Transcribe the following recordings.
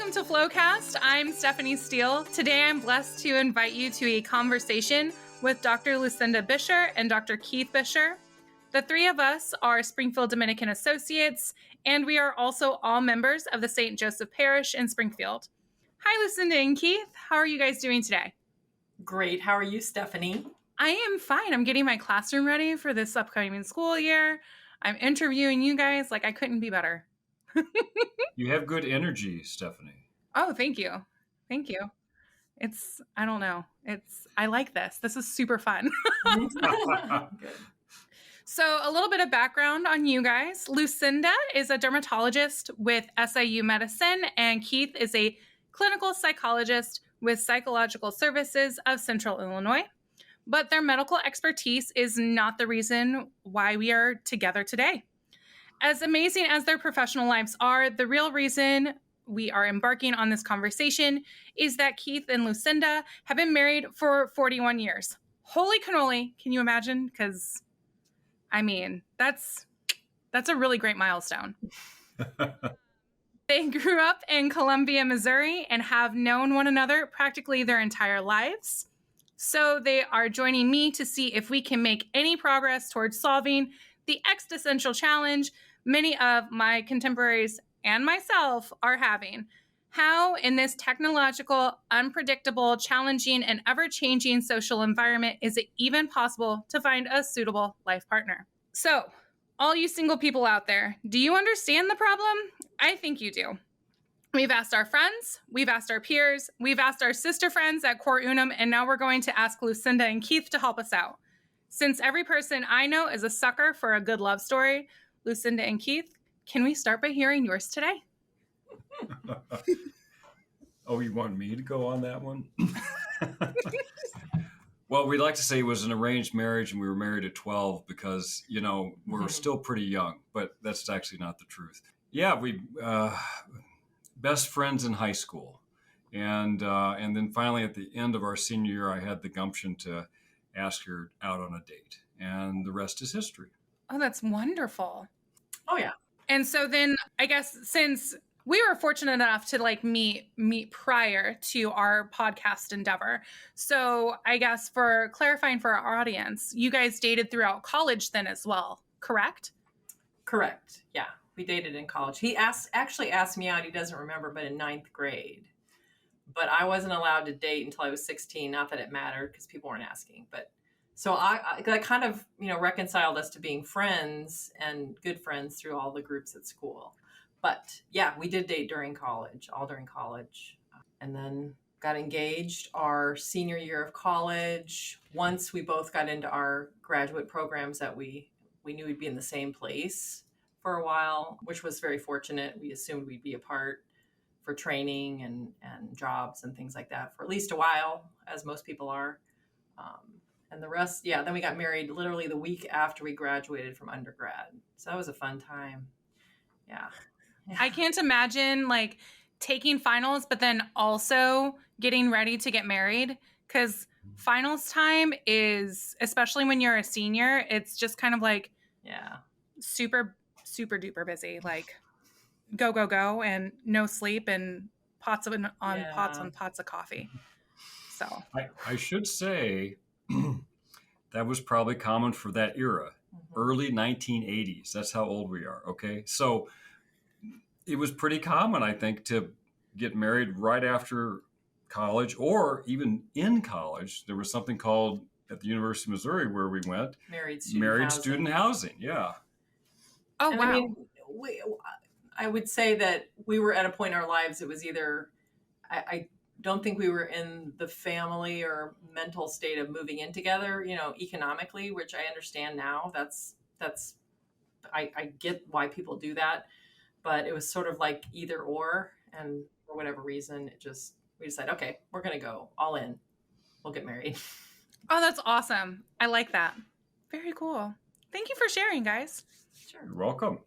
Welcome to Flowcast. I'm Stephanie Steele. Today I'm blessed to invite you to a conversation with Dr. Lucinda Buescher and Dr. 𝐎𝐧𝐞 𝐋𝐚𝐬𝐭. The three of us are Springfield Dominican associates, and we are also all members of the St. Joseph Parish in Springfield. Hi, Lucinda and 𝐎𝐧𝐞. How are you guys doing today? Great. How are you, Stephanie? I am fine. I'm getting my classroom ready for this upcoming school year. I'm interviewing you guys like I couldn't be better. You have good energy, Stephanie. Oh, thank you. Thank you. I don't know. I like this. This is super fun. Good. So a little bit of background on you guys. Lucinda is a dermatologist with SIU Medicine, and 𝐎𝐧𝐞 is a clinical psychologist with Psychological Services of Central Illinois. But their medical expertise is not the reason why we are together today. As amazing as their professional lives are, the real reason we are embarking on this conversation is that 𝐎𝐧𝐞 and Lucinda have been married for 41 years. Holy cannoli, can you imagine? Because, I mean, that's a really great milestone. They grew up in Columbia, Missouri, and have known one another practically their entire lives. So they are joining me to see if we can make any progress towards solving the existential challenge many of my contemporaries and myself are having. How, in this technological, unpredictable, challenging, and ever-changing social environment, is it even possible to find a suitable life partner? So, all you single people out there, do you understand the problem? I think you do. We've asked our friends, we've asked our peers, we've asked our sister friends at Cor Unum, and now we're going to ask Lucinda and 𝐎𝐧𝐞 to help us out. Since every person I know is a sucker for a good love story, Lucinda and 𝐎𝐧𝐞, can we start by hearing yours today? Oh, you want me to go on that one? Well, we'd like to say it was an arranged marriage and we were married at 12 because, we're still pretty young, but that's actually not the truth. Yeah, we best friends in high school. And then finally at the end of our senior year, I had the gumption to ask her out on a date. And the rest is history. Oh, that's wonderful. Oh, yeah. And so then I guess since we were fortunate enough to meet prior to our podcast endeavor. So I guess for clarifying for our audience, you guys dated throughout college then as well, correct? Correct. Yeah. We dated in college. He actually asked me out. He doesn't remember, but in 9th grade. But I wasn't allowed to date until I was 16. Not that it mattered because people weren't asking. But so I kind of, reconciled us to being friends and good friends through all the groups at school. But yeah, we did date during college, all during college. And then got engaged our senior year of college. Once we both got into our graduate programs that we knew we'd be in the same place for a while, which was very fortunate. We assumed we'd be apart for training and jobs and things like that for at least a while, as most people are. And the rest, then we got married literally the week after we graduated from undergrad. So that was a fun time. Yeah. I can't imagine taking finals, but then also getting ready to get married, because finals time is, especially when you're a senior, it's just kind of super, super duper busy. Go, go, go, and no sleep and pots on pots of coffee. So I should say that was probably common for that era, early 1980s. That's how old we are. Okay. So it was pretty common, I think, to get married right after college or even in college. There was something called, at the University of Missouri where we went, married student housing. Yeah. Oh, and wow. I mean, I would say that we were at a point in our lives, it was either, I don't think we were in the family or mental state of moving in together, economically, which I understand now. I get why people do that, but it was sort of like either or, and for whatever reason, we decided, okay, we're going to go all in. We'll get married. Oh, that's awesome. I like that. Very cool. Thank you for sharing, guys. Sure. You're welcome.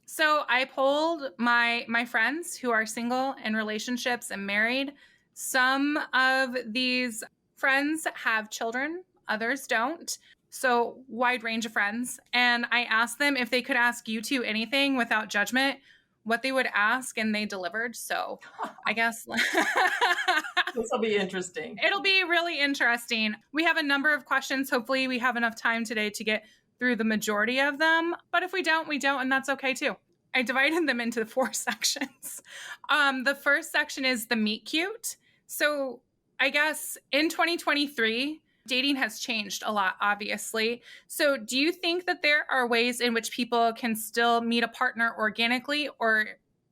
So I polled my friends who are single in relationships and married. Some of these friends have children, others don't. So wide range of friends. And I asked them if they could ask you two anything without judgment. what they would ask, and they delivered. So I guess This will be interesting. it'll be really interesting. We have a number of questions. Hopefully we have enough time today to get through the majority of them. But if we don't, we don't, and that's okay too. I divided them into 4 sections. The first section is the meet cute. So I guess in 2023, dating has changed a lot, obviously. So do you think that there are ways in which people can still meet a partner organically or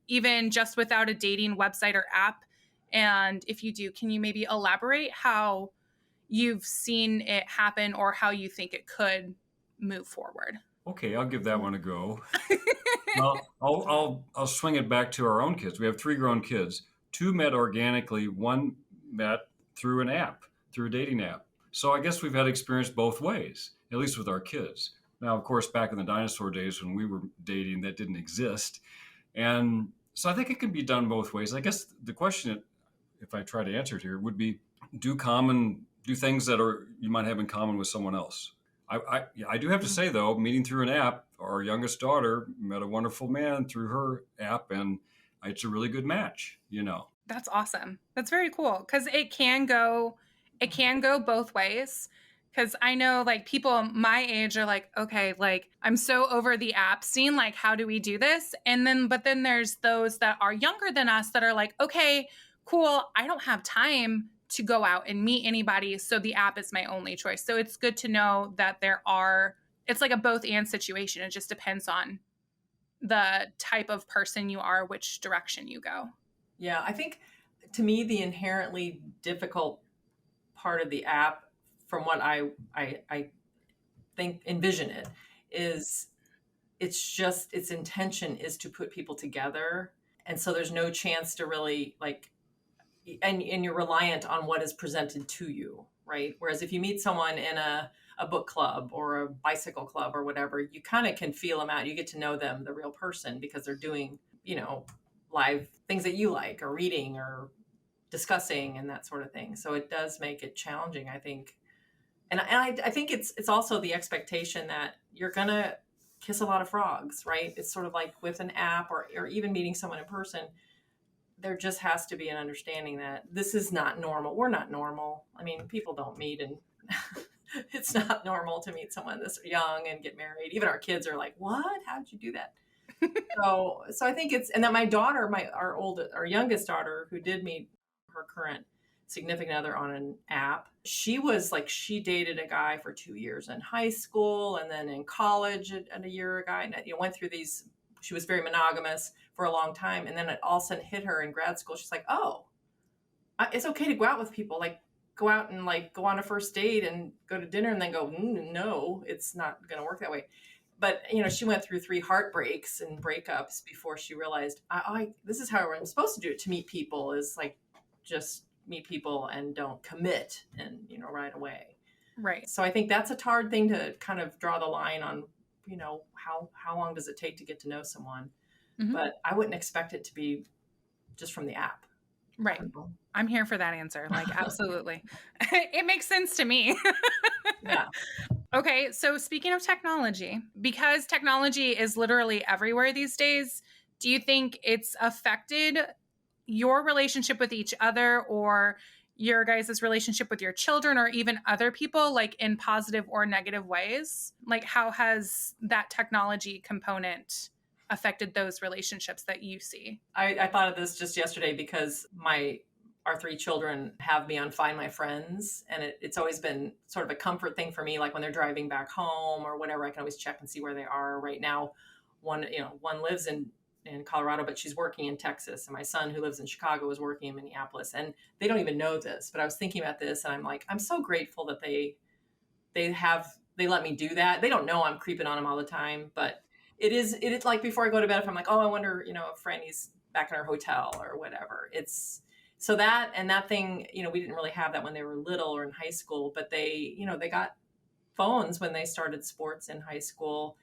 even just without a dating website or app? And if you do, can you maybe elaborate how you've seen it happen or how you think it could move forward? Okay, I'll give that one a go. Well, I'll swing it back to our own kids. We have 3 grown kids. 2 met organically. 1 met through an app, through a dating app. So I guess we've had experience both ways, at least with our kids. Now, of course, back in the dinosaur days when we were dating, that didn't exist. And so I think it can be done both ways. I guess the question, if I try to answer it here, would be do things that you might have in common with someone else. I do have to say, though, meeting through an app, our youngest daughter met a wonderful man through her app, and it's a really good match, That's awesome. That's very cool because it can go both ways. Because I know like people my age are like, okay, like I'm so over the app scene. Like, how do we do this? But then there's those that are younger than us that are like, okay, cool. I don't have time to go out and meet anybody. So the app is my only choice. So it's good to know that it's like a both and situation. It just depends on the type of person you are, which direction you go. Yeah, I think to me, the inherently difficult part of the app, from what I think envision it, is its intention is to put people together. And so there's no chance to really and you're reliant on what is presented to you, right? Whereas if you meet someone in a book club or a bicycle club or whatever, you kind of can feel them out. You get to know them, the real person, because they're doing, live things that you like or reading or discussing and that sort of thing. So it does make it challenging, I think. And I think it's also the expectation that you're going to kiss a lot of frogs, right? It's sort of like with an app or even meeting someone in person. There just has to be an understanding that this is not normal. We're not normal. I mean, people don't meet, and it's not normal to meet someone this young and get married. Even our kids are like, "What? How'd you do that?" So I think and that my daughter, our youngest daughter, who did meet her current significant other on an app, she dated a guy for 2 years in high school and then in college and a year ago, and went through these. She was very monogamous for a long time. And then it all of a sudden hit her in grad school. She's like, oh, it's okay to go out with people. Like go out and go on a first date and go to dinner and then go, no, it's not going to work that way. But, she went through 3 heartbreaks and breakups before she realized, this is how I'm supposed to do it, to meet people, is just meet people and don't commit and, right away. Right. So I think that's a hard thing to kind of draw the line on, how long does it take to get to know someone? Mm-hmm. But I wouldn't expect it to be just from the app. Right. I'm here for that answer. Absolutely. It makes sense to me. Yeah. Okay. So speaking of technology, because technology is literally everywhere these days, do you think it's affected your relationship with each other or your guys' relationship with your children or even other people, in positive or negative ways? How has that technology component affected those relationships that you see? I thought of this just yesterday because our 3 children have me on Find My Friends, and it's always been sort of a comfort thing for me. Like when they're driving back home or whatever, I can always check and see where they are. Right now, one lives in Colorado, but she's working in Texas. And my son, who lives in Chicago, is working in Minneapolis. And they don't even know this, but I was thinking about this and I'm like, I'm so grateful that they let me do that. They don't know I'm creeping on them all the time, but it is like before I go to bed, if I'm like, oh, I wonder, if Franny's back in our hotel or whatever. It's so that thing, we didn't really have that when they were little or in high school, but they got phones when they started sports in high school,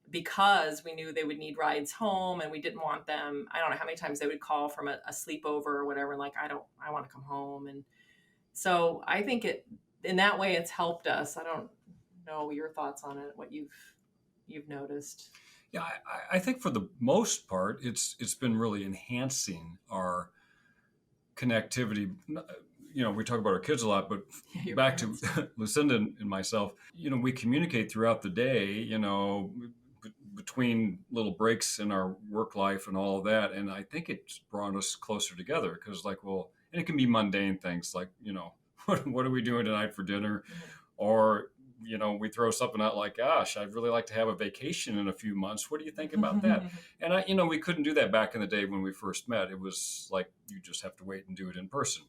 because we knew they would need rides home and we didn't want them. I don't know how many times they would call from a sleepover or whatever. And I want to come home. And so I think in that way, it's helped us. I don't know your thoughts on it, what you've noticed. Yeah, I think for the most part, it's been really enhancing our connectivity. We talk about our kids a lot, but Your back parents. to Lucinda and myself, we communicate throughout the day, between little breaks in our work life and all of that. And I think it's brought us closer together because, and it can be mundane things like, what are we doing tonight for dinner? Or, we throw something out like, gosh, I'd really like to have a vacation in a few months. What do you think about that? And we couldn't do that back in the day when we first met. It was like, you just have to wait and do it in person.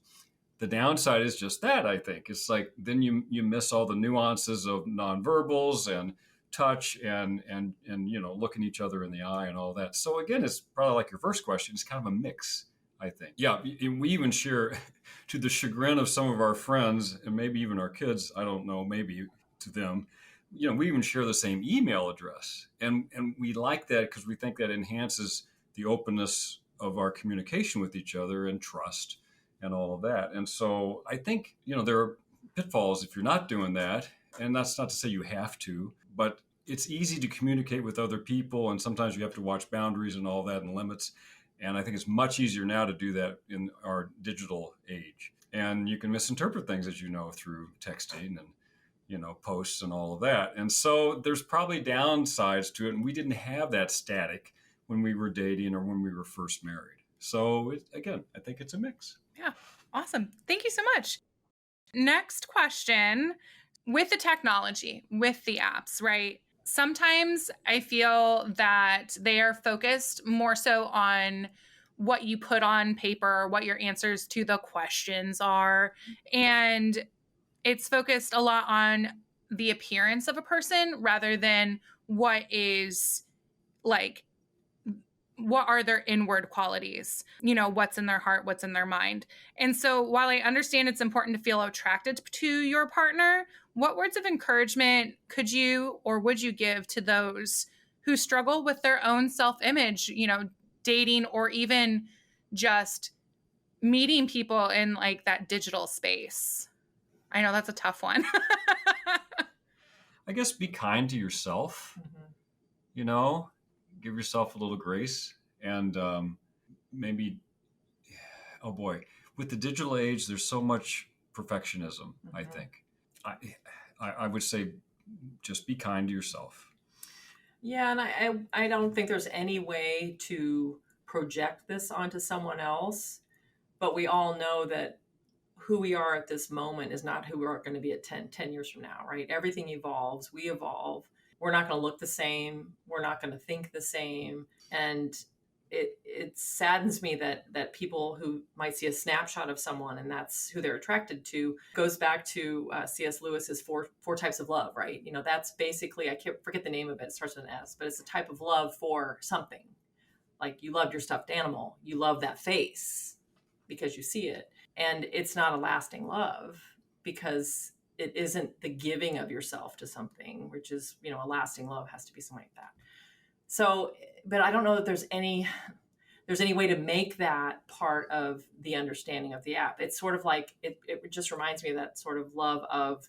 The downside is just that, I think. It's like, then you miss all the nuances of nonverbals and touch and looking each other in the eye and all that. So again, it's probably like your first question. It's kind of a mix, I think. Yeah, we even share, to the chagrin of some of our friends and maybe even our kids, I don't know, maybe to them, we even share the same email address. And we like that because we think that enhances the openness of our communication with each other and trust and all of that. And so I think, there are pitfalls if you're not doing that. And that's not to say you have to, but it's easy to communicate with other people. And sometimes you have to watch boundaries and all that and limits. And I think it's much easier now to do that in our digital age. And you can misinterpret things, as you know, through texting and, posts and all of that. And so there's probably downsides to it. And we didn't have that static when we were dating or when we were first married. So again, I think it's a mix. Yeah. Awesome. Thank you so much. Next question. With the technology, with the apps, right? Sometimes I feel that they are focused more so on what you put on paper, what your answers to the questions are. And it's focused a lot on the appearance of a person rather than what are their inward qualities, what's in their heart, what's in their mind. And so while I understand it's important to feel attracted to your partner, what words of encouragement could you or would you give to those who struggle with their own self-image, dating or even just meeting people in like that digital space? I know that's a tough one. I guess be kind to yourself, give yourself a little grace and maybe, oh boy, with the digital age, there's so much perfectionism, I think. I would say just be kind to yourself. Yeah, and I don't think there's any way to project this onto someone else, but we all know that who we are at this moment is not who we're going to be at 10 years from now, right? Everything evolves, we evolve. We're not going to look the same. We're not going to think the same. And it saddens me that people who might see a snapshot of someone and that's who they're attracted to goes back to C.S. Lewis's four types of love, right? That's basically, I can't forget the name of it. It starts with an S, but it's a type of love for something. Like you loved your stuffed animal. You love that face because you see it. And it's not a lasting love because it isn't the giving of yourself to something, which is, a lasting love has to be something like that. So, but I don't know that there's any way to make that part of the understanding of the app. It's sort of like, it just reminds me of that sort of love of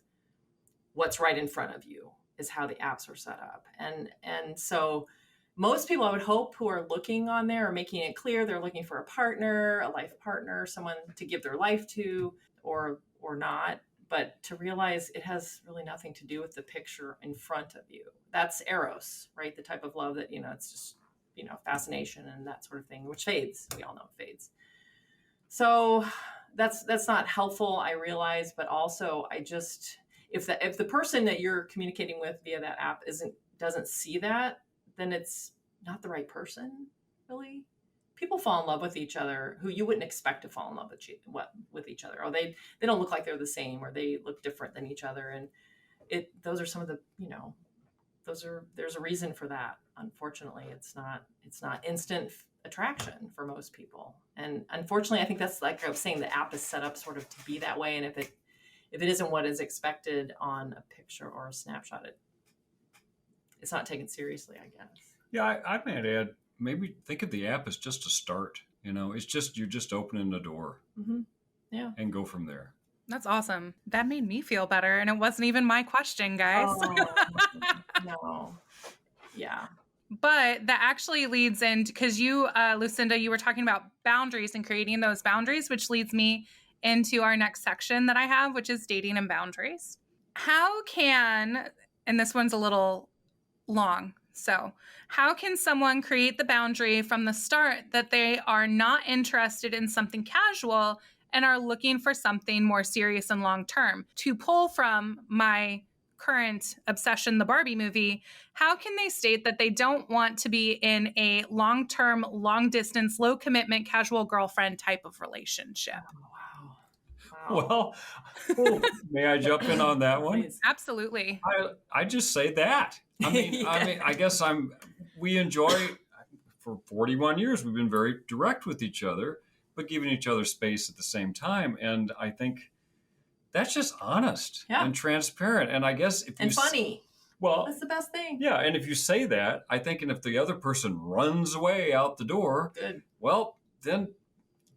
what's right in front of you is how the apps are set up. And so most people I would hope who are looking on there are making it clear they're looking for a partner, a life partner, someone to give their life to or not. But to realize it has really nothing to do with the picture in front of you. That's eros, right? The type of love that, it's just, fascination and that sort of thing, which fades. We all know it fades. So that's not helpful, I realize, but also if the person that you're communicating with via that app doesn't see that, then it's not the right person, really. People fall in love with each other who you wouldn't expect to fall in love with each other. Or they don't look like they're the same, or they look different than each other. And those are some of the, there's a reason for that. Unfortunately, it's not instant attraction for most people. And unfortunately, I think that's, like I was saying, the app is set up sort of to be that way. And if it isn't what is expected on a picture or a snapshot, it's not taken seriously, I guess. Yeah, I might add, maybe think of the app as just a start. It's just, you're just opening the door. Mm-hmm. Yeah. And go from there. That's awesome. That made me feel better. And it wasn't even my question, guys. No. Yeah. But that actually leads into, because you, Lucinda, you were talking about boundaries and creating those boundaries, which leads me into our next section that I have, which is dating and boundaries. How can, and this one's a little long, so how can someone create the boundary from the start that they are not interested in something casual and are looking for something more serious and long-term? To pull from my current obsession, the Barbie movie, how can they state that they don't want to be in a long-term, long-distance, low-commitment, casual girlfriend type of relationship? Wow. Well, may I jump in on that one? Please. Absolutely. I just say that. I mean, Yeah. I guess we enjoy, for 41 years, we've been very direct with each other, but giving each other space at the same time. And I think that's just honest Yeah. and transparent. And I guess if you And funny. well, That's the best thing. yeah. And if you say that, I think, and if the other person runs away out the door, Good. well, then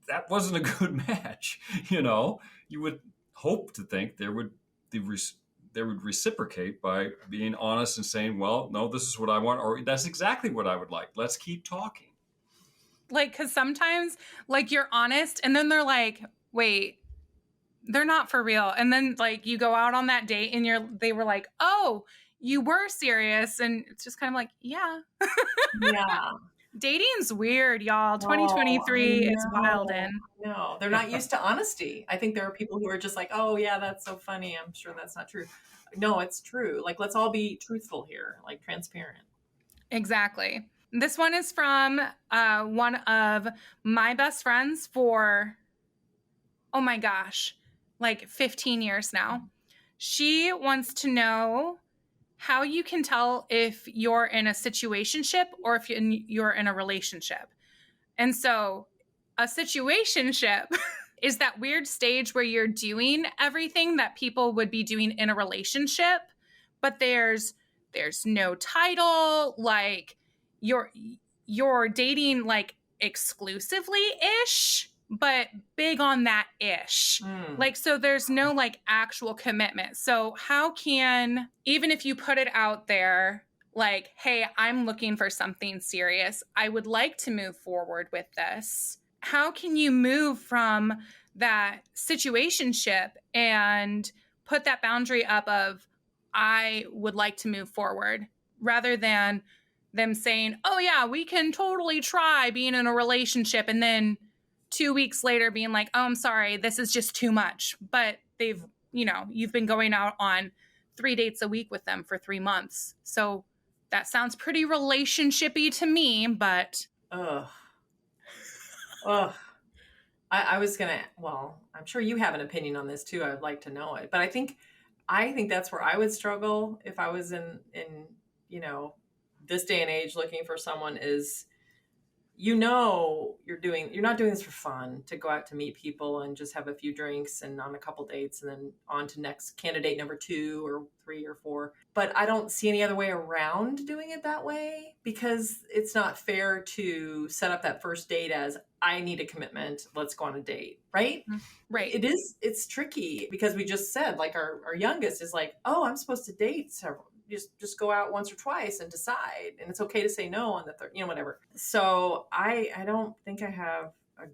that wasn't a good match. You would hope to think they would reciprocate by being honest and saying, well, no, this is what I want, or that's exactly what I would like. Let's keep talking. Like, because sometimes, like, you're honest, and then they're like, wait, they're not for real. And then, like, you go out on that date, and they were like, oh, you were serious. And it's just kind of like, yeah. Yeah. Dating's weird, y'all. 2023 is wild. And No, they're not used to honesty. I think there are people who are just like, oh, yeah, that's so funny. I'm sure that's not true. No, it's true. Like, let's all be truthful here, like transparent. exactly. This one is from one of my best friends for, oh my gosh, like 15 years now. She wants to know how you can tell if you're in a situationship or if you're in a relationship. And so a situationship is that weird stage where you're doing everything that people would be doing in a relationship, but there's no title, like you're dating like exclusively-ish, but big on that ish. Like, so there's no like actual commitment. So how can, even if you put it out there, like, hey, I'm looking for something serious, I would like to move forward with this, how can you move from that situationship and put that boundary up of, I would like to move forward, rather than them saying, oh yeah, we can totally try being in a relationship, and then 2 weeks later being like, oh, I'm sorry, this is just too much. But you've been going out on 3 dates a week with them for 3 months. So that sounds pretty relationship-y to me, but. Ugh. I was going to, well, I'm sure you have an opinion on this too. I would like to know it. But I think that's where I would struggle if I was in this day and age looking for someone is, you're not doing this for fun, to go out to meet people and just have a few drinks and on a couple dates and then on to next candidate number 2 or 3 or 4. But I don't see any other way around doing it that way, because it's not fair to set up that first date as, I need a commitment, let's go on a date, right? Right. It's tricky, because we just said, like, our youngest is like, oh, I'm supposed to date several. Just go out once or twice and decide, and it's okay to say no on the third, whatever. So I don't think I have a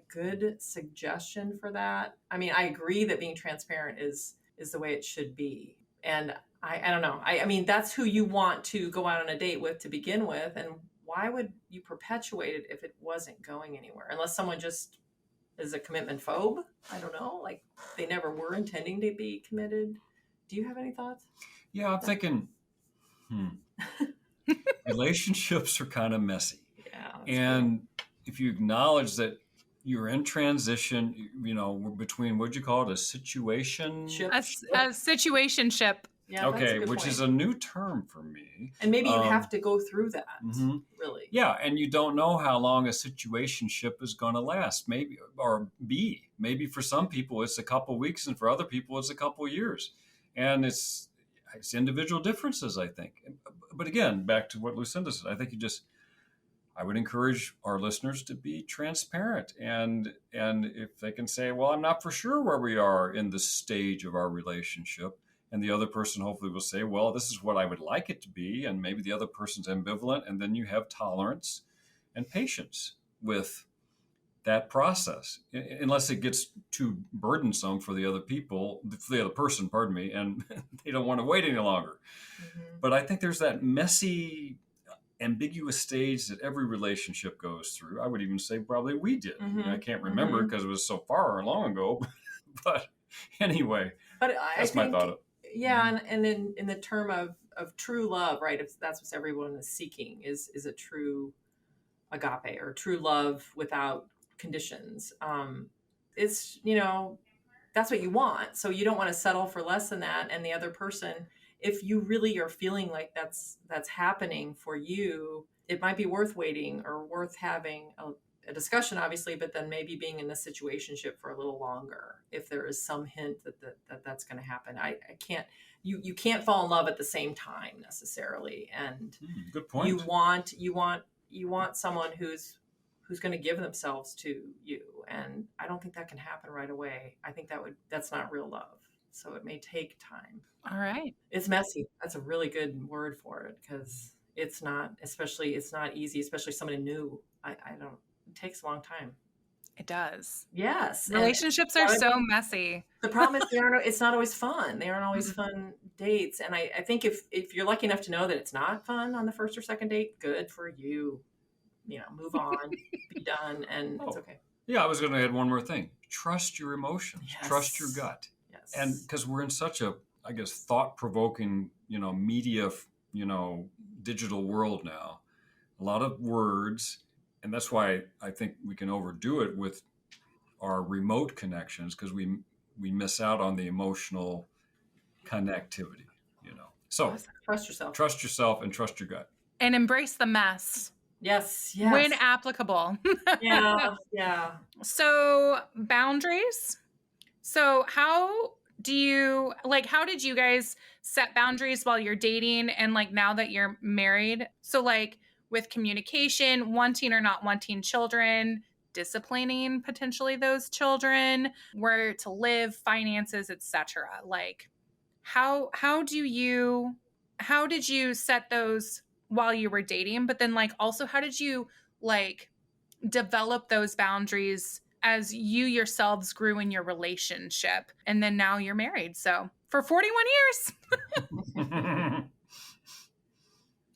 good suggestion for that. I mean, I agree that being transparent is the way it should be, and I don't know. I mean, that's who you want to go out on a date with to begin with, and why would you perpetuate it if it wasn't going anywhere? Unless someone just is a commitment phobe. I don't know. Like, they never were intending to be committed. Do you have any thoughts? Yeah, I'm thinking, relationships are kind of messy. Yeah. And if you acknowledge that you're in transition, between, what'd you call it, a situation? A situationship. Yeah, okay, which is a new term for me. And maybe you have to go through that, really. Yeah, and you don't know how long a situationship is going to last, maybe, or be. Maybe for some people it's a couple weeks, and for other people it's a couple years. And it's individual differences, I think. But again, back to what Lucinda said, I think I would encourage our listeners to be transparent. And if they can say, well, I'm not for sure where we are in this stage of our relationship, And the other person hopefully will say, well, this is what I would like it to be. And maybe the other person's ambivalent. And then you have tolerance and patience with that process, unless it gets too burdensome for the other person, pardon me, and they don't want to wait any longer. Mm-hmm. But I think there's that messy, ambiguous stage that every relationship goes through. I would even say probably we did. Mm-hmm. I can't remember because it was so far or long ago. But anyway, that's my thought. Yeah, and then in the term of true love, right? If that's what everyone is seeking, is a true agape or true love without conditions. It's, that's what you want. So you don't want to settle for less than that. And the other person, if you really are feeling like that's happening for you, it might be worth waiting or worth having a discussion, obviously, but then maybe being in the situationship for a little longer if there is some hint that's going to happen. I can't. You can't fall in love at the same time necessarily. And good point. You want someone who's going to give themselves to you. And I don't think that can happen right away. I think that's not real love. So it may take time. All right. It's messy. That's a really good word for it, because it's not easy, especially somebody new. It takes a long time. It does. Yes. Relationships are so messy. The problem is it's not always fun. They aren't always fun dates. And I think if you're lucky enough to know that it's not fun on the first or second date, good for you. Move on, be done, and it's okay. Yeah, I was going to add one more thing. Trust your emotions. Yes. Trust your gut. Yes. And because we're in such a, I guess, thought-provoking, media, digital world now, a lot of words, and that's why I think we can overdo it with our remote connections, because we miss out on the emotional connectivity, So trust yourself. Trust yourself and trust your gut. And embrace the mess. Yes. When applicable. Yeah. So boundaries. So how did you guys set boundaries while you're dating and now that you're married? So with communication, wanting or not wanting children, disciplining potentially those children, where to live, finances, etc. How did you set those while you were dating, but then also how did you develop those boundaries as you yourselves grew in your relationship, and then now you're married, so for 41 years?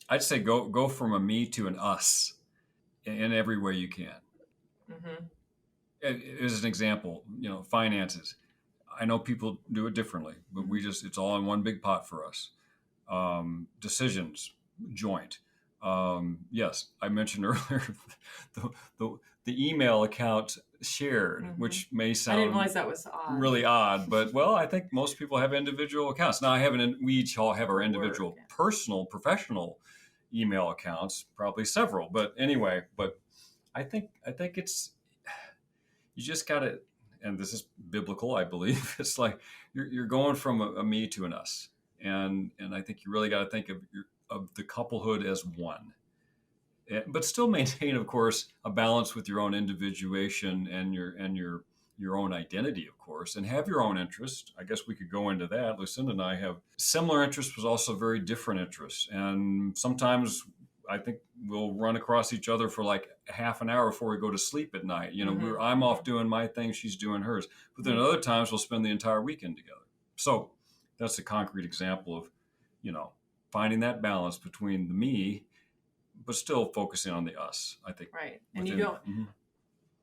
I'd say go from a me to an us in every way you can. Mm-hmm. As an example, finances. I know people do it differently, but it's all in one big pot for us. Decisions, joint. Yes, I mentioned earlier the email account shared, mm-hmm. which may sound I didn't realize that was odd. Really odd, but I think most people have individual accounts. Now we each all have our individual personal, professional email accounts, probably several, but anyway, I think it's, you just got to, and this is biblical, I believe. It's you're going from a me to an us. And I think you really got to think of the couplehood as one, but still maintain, of course, a balance with your own individuation and your own identity, of course, and have your own interests. I guess we could go into that. Lucinda and I have similar interests, but also very different interests. And sometimes I think we'll run across each other for half an hour before we go to sleep at night. Mm-hmm. I'm off doing my thing, she's doing hers. But then other times we'll spend the entire weekend together. So that's a concrete example of, finding that balance between the me, but still focusing on the us, I think. Right. And you don't, mm-hmm.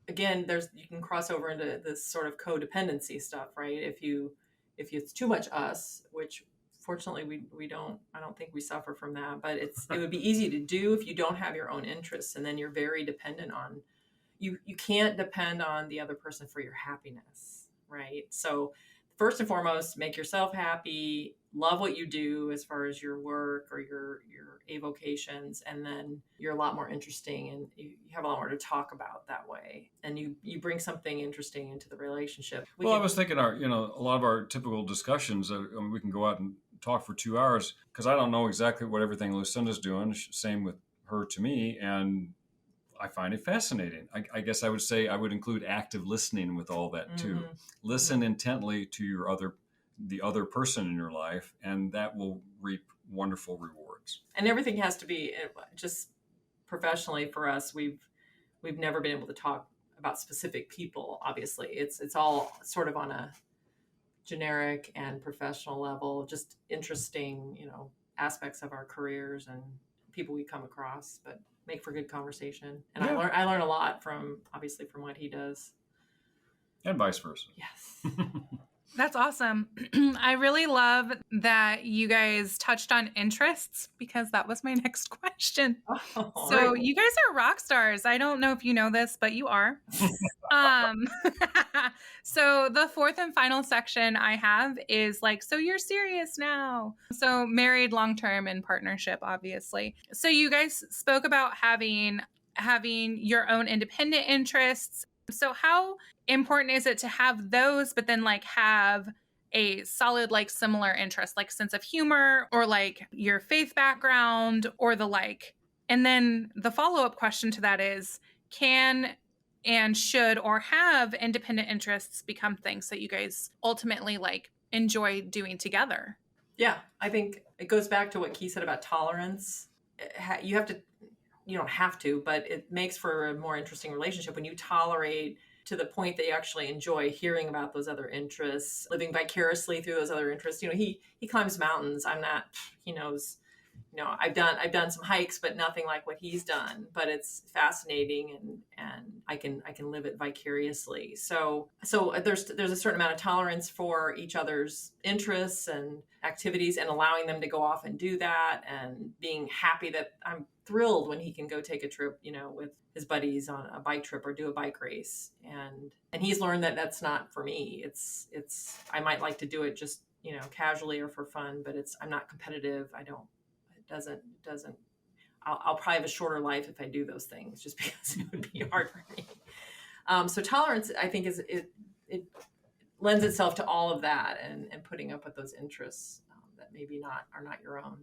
Again, you can cross over into this sort of codependency stuff, right? If it's too much us, which fortunately I don't think we suffer from that, but it would be easy to do if you don't have your own interests, and then you're very dependent on, you can't depend on the other person for your happiness, right? So first and foremost, make yourself happy, love what you do as far as your work or your avocations, and then you're a lot more interesting and you have a lot more to talk about that way. And you bring something interesting into the relationship. I was thinking a lot of our typical discussions, we can go out and talk for 2 hours, because I don't know exactly what everything Lucinda's doing. Same with her to me. And I find it fascinating. I guess I would say I would include active listening with all that too. Mm-hmm. Listen intently to the other person in your life, and that will reap wonderful rewards. And everything has to be just professionally for us. We've never been able to talk about specific people. Obviously, it's all sort of on a generic and professional level, just interesting, aspects of our careers and people we come across, but make for good conversation. And Yeah. I learn a lot from what he does. And vice versa. Yes. That's awesome. I really love that you guys touched on interests because that was my next question. Oh, So right. you guys are rock stars. I don't know if you know this, but you are. So the fourth and final section I have is like, so you're serious now. So married, long-term, and partnership, obviously. So you guys spoke about having your own independent interests. So how important is it to have those, but then like have a solid, like similar interest, like sense of humor or like your faith background or the like? And then the follow-up question to that is, can and should or have independent interests become things that you guys ultimately like enjoy doing together? Yeah, I think it goes back to what Key said about tolerance. You don't have to, but it makes for a more interesting relationship when you tolerate to the point that you actually enjoy hearing about those other interests, living vicariously through those other interests. He climbs mountains. I'm not, he knows, I've done some hikes, but nothing like what he's done, but it's fascinating and I can live it vicariously. So there's a certain amount of tolerance for each other's interests and activities and allowing them to go off and do that and being happy that I'm thrilled when he can go take a trip, with his buddies on a bike trip or do a bike race. And he's learned that that's not for me. It's I might like to do it just, casually or for fun, but I'm not competitive. Doesn't I'll probably have a shorter life if I do those things just because it would be hard for me. So tolerance, I think, it lends itself to all of that and putting up with those interests that maybe are not your own.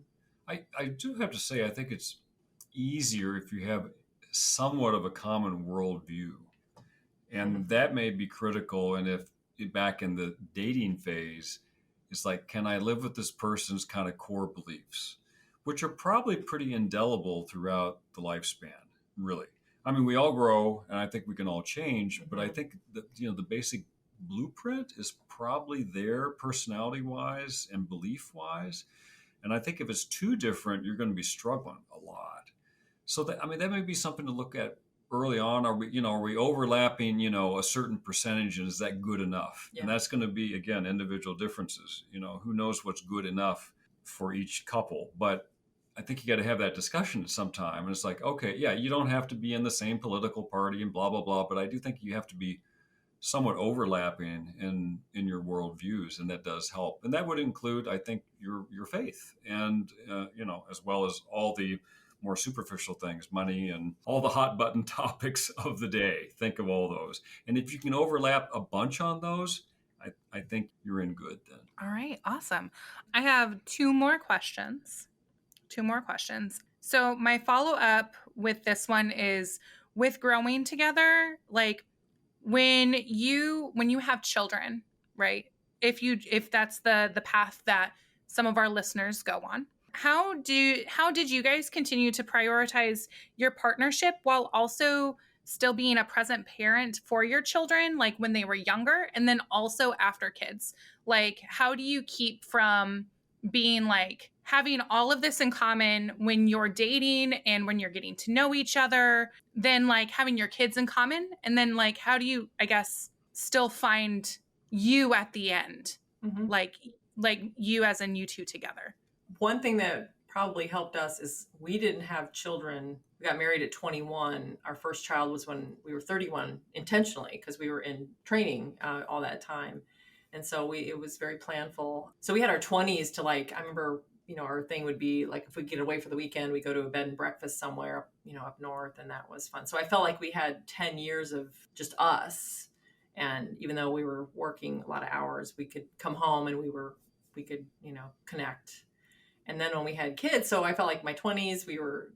I do have to say, I think it's easier if you have somewhat of a common worldview. And that may be critical. And if back in the dating phase, it's like, can I live with this person's kind of core beliefs, which are probably pretty indelible throughout the lifespan, really. I mean, we all grow and I think we can all change, but I think that, the basic blueprint is probably there personality wise and belief wise. And I think if it's too different, you're going to be struggling a lot. So that may be something to look at early on. Are we overlapping, a certain percentage, and is that good enough? Yeah. And that's going to be, again, individual differences. Who knows what's good enough for each couple, but I think you got to have that discussion at some time. And it's like, okay, yeah, you don't have to be in the same political party and blah, blah, blah. But I do think you have to be somewhat overlapping in your worldviews. And that does help. And that would include, I think, your faith and, as well as all the more superficial things, money and all the hot button topics of the day. Think of all those. And if you can overlap a bunch on those, I think you're in good then. All right. Awesome. I have two more questions. So my follow-up with this one is with growing together, like when you have children, right? If that's the path that some of our listeners go on, how did you guys continue to prioritize your partnership while also still being a present parent for your children, like when they were younger and then also after kids? Like, how do you keep from being like having all of this in common when you're dating and when you're getting to know each other, then like having your kids in common? And then like, how do you, I guess, still find you at the end? Mm-hmm. Like you as in you two together. One thing that probably helped us is we didn't have children. We got married at 21. Our first child was when we were 31 intentionally because we were in training all that time. And so it was very planful. So we had our 20s to I remember, our thing would be like, if we get away for the weekend, we go to a bed and breakfast somewhere, up north. And that was fun. So I felt like we had 10 years of just us. And even though we were working a lot of hours, we could come home and we could, connect. And then when we had kids, so I felt like my 20s, we were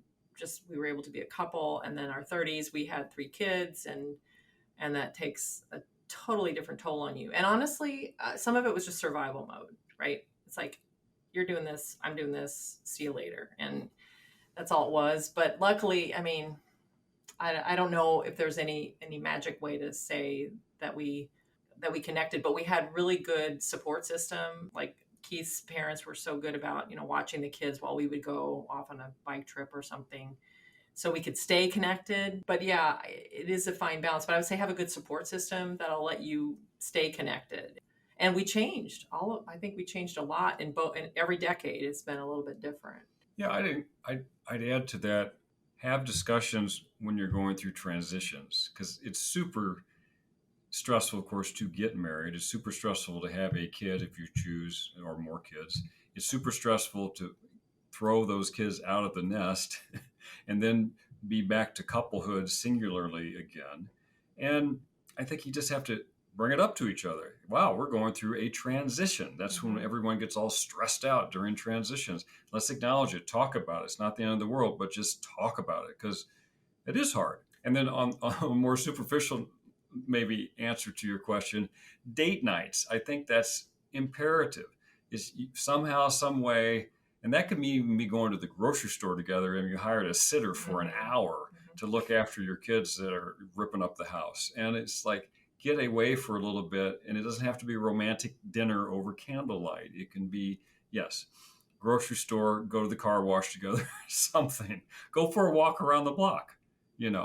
able to be a couple. And then our 30s, we had 3 kids and that takes totally different toll on you. And honestly, some of it was just survival mode, right? It's like, you're doing this, I'm doing this, see you later. And that's all it was. But luckily, I mean, I don't know if there's any magic way to say that we connected, but we had really good support system. Like Keith's parents were so good about, watching the kids while we would go off on a bike trip or something, so we could stay connected. But yeah, it is a fine balance. But I would say have a good support system that'll let you stay connected. And we changed I think we changed a lot in every decade. It's been a little bit different. Yeah, I'd add to that, have discussions when you're going through transitions, because it's super stressful, of course, to get married. It's super stressful to have a kid if you choose, or more kids. It's super stressful to throw those kids out of the nest and then be back to couplehood singularly again. And I think you just have to bring it up to each other. Wow, we're going through a transition. That's when everyone gets all stressed out during transitions. Let's acknowledge it, talk about it. It's not the end of the world, but just talk about it, because it is hard. And then on a more superficial, maybe answer to your question, date nights. I think that's imperative. Is somehow, some way, and that could even be going to the grocery store together and you hired a sitter for an hour to look after your kids that are ripping up the house. And it's like, get away for a little bit, and it doesn't have to be a romantic dinner over candlelight. It can be, yes, grocery store, go to the car wash together, something. Go for a walk around the block, and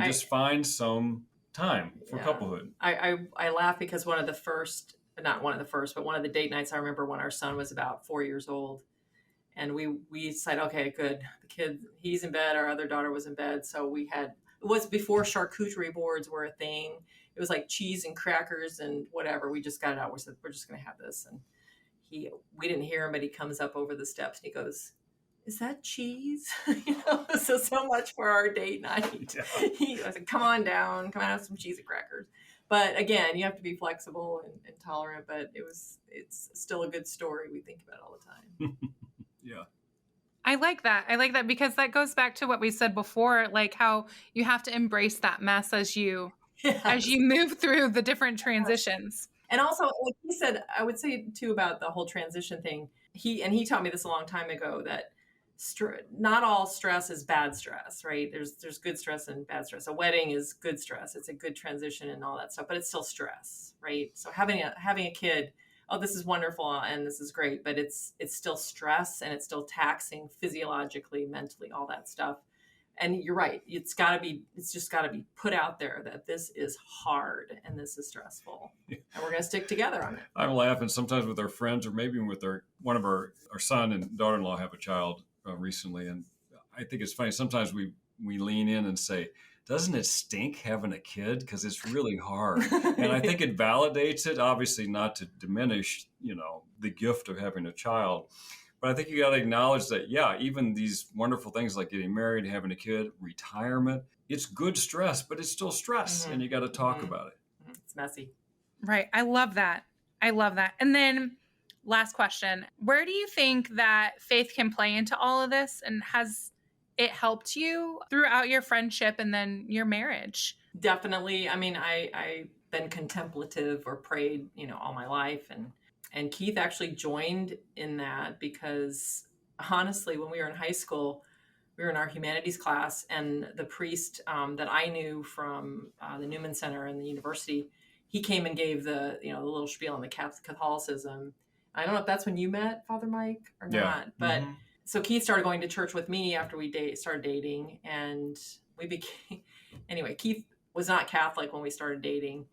just find some time for couplehood. I laugh because one of the date nights I remember when our son was about 4 years old, and we said, okay, good. The kid, he's in bed. Our other daughter was in bed. So it was before charcuterie boards were a thing. It was like cheese and crackers and whatever. We just got it out. We said, we're just going to have this. And we didn't hear him, but he comes up over the steps and he goes, is that cheese? So much for our date night. Yeah. I said, come on down, come have some cheese and crackers. But again, you have to be flexible and tolerant, but it's still a good story. We think about it all the time. Yeah. I like that because that goes back to what we said before, like how you have to embrace that mess as you move through the different transitions. And also, like he said, I would say too about the whole transition thing. He taught me this a long time ago, that not all stress is bad stress, right? There's good stress and bad stress. A wedding is good stress. It's a good transition and all that stuff, but it's still stress, right? So having a kid, oh, this is wonderful and this is great, but it's still stress, and it's still taxing physiologically, mentally, all that stuff. And you're right. It's just got to be put out there that this is hard and this is stressful, and we're going to stick together on it. I'm laughing sometimes with our friends, or maybe with one of our son and daughter-in-law have a child recently. And I think it's funny. Sometimes we lean in and say, doesn't it stink having a kid? Because it's really hard. And I think it validates it, obviously not to diminish, the gift of having a child. But I think you got to acknowledge that, yeah, even these wonderful things like getting married, having a kid, retirement, it's good stress, but it's still stress. And you got to talk about it. It's messy. Right. I love that. And then last question, where do you think that faith can play into all of this? And has it helped you throughout your friendship and then your marriage? Definitely. I mean, I've been contemplative or prayed, all my life. And Keith actually joined in that because honestly, when we were in high school, we were in our humanities class, and the priest that I knew from the Newman Center and the university, he came and gave the little spiel on the Catholicism. I don't know if that's when you met Father Mike or not, but so Keith started going to church with me after we started dating, and we became, anyway, Keith was not Catholic when we started dating,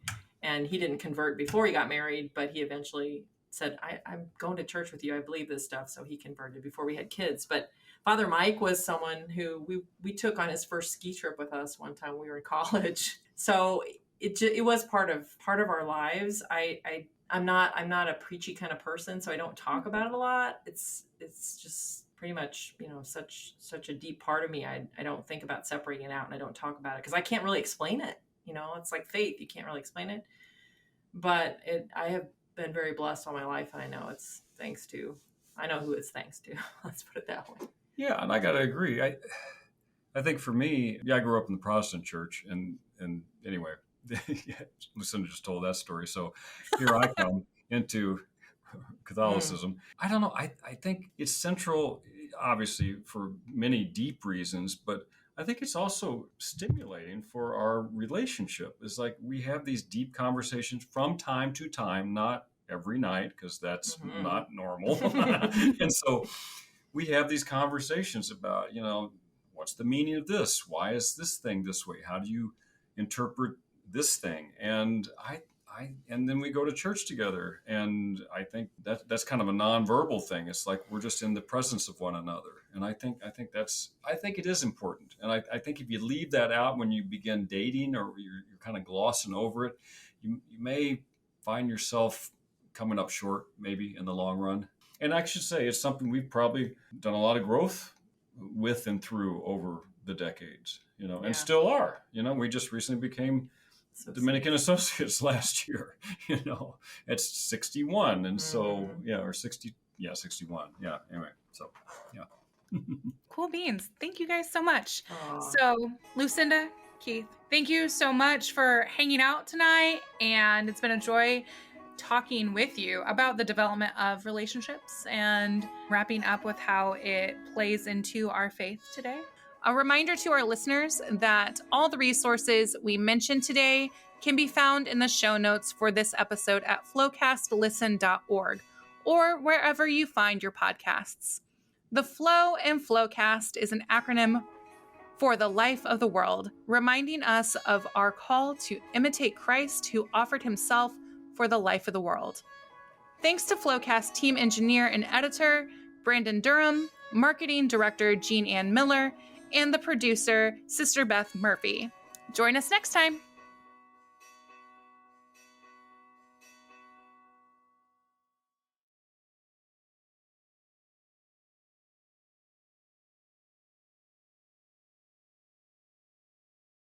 and he didn't convert before he got married, but he eventually said, I'm going to church with you. I believe this stuff. So he converted before we had kids. But Father Mike was someone who we took on his first ski trip with us one time when we were in college. So it was part of our lives. I'm not a preachy kind of person, so I don't talk about it a lot. It's just pretty much, such a deep part of me. I don't think about separating it out, and I don't talk about it because I can't really explain it. It's like faith. You can't really explain it, but I have been very blessed all my life, and I know it's thanks to, I know who it's thanks to. Let's put it that way. Yeah, and I got to agree. I think for me, I grew up in the Protestant church, and anyway, Lucinda just told that story. So here I come into Catholicism. I don't know. I think it's central, obviously, for many deep reasons, but I think it's also stimulating for our relationship. It's like we have these deep conversations from time to time, not every night, because that's not normal. And so we have these conversations about, what's the meaning of this? Why is this thing this way? How do you interpret this thing? And and then we go to church together. And I think that's kind of a nonverbal thing. It's like we're just in the presence of one another. And I think it is important. And I think if you leave that out when you begin dating, or you're kind of glossing over it, you may find yourself coming up short, maybe in the long run. And I should say it's something we've probably done a lot of growth with and through over the decades, and still are. We just recently became Dominican associates last year, at 61. And so, or 60, 61. Yeah. Anyway, so, yeah. Cool beans. Thank you guys so much. So, Lucinda, Keith, thank you so much for hanging out tonight. And it's been a joy talking with you about the development of relationships and wrapping up with how it plays into our faith today. A reminder to our listeners that all the resources we mentioned today can be found in the show notes for this episode at flowcastlisten.org or wherever you find your podcasts. The Flow in Flowcast is an acronym for the life of the world, reminding us of our call to imitate Christ, who offered himself for the life of the world. Thanks to Flowcast team engineer and editor Brandon Durham, marketing director Jean Ann Miller, and the producer, Sister Beth Murphy. Join us next time.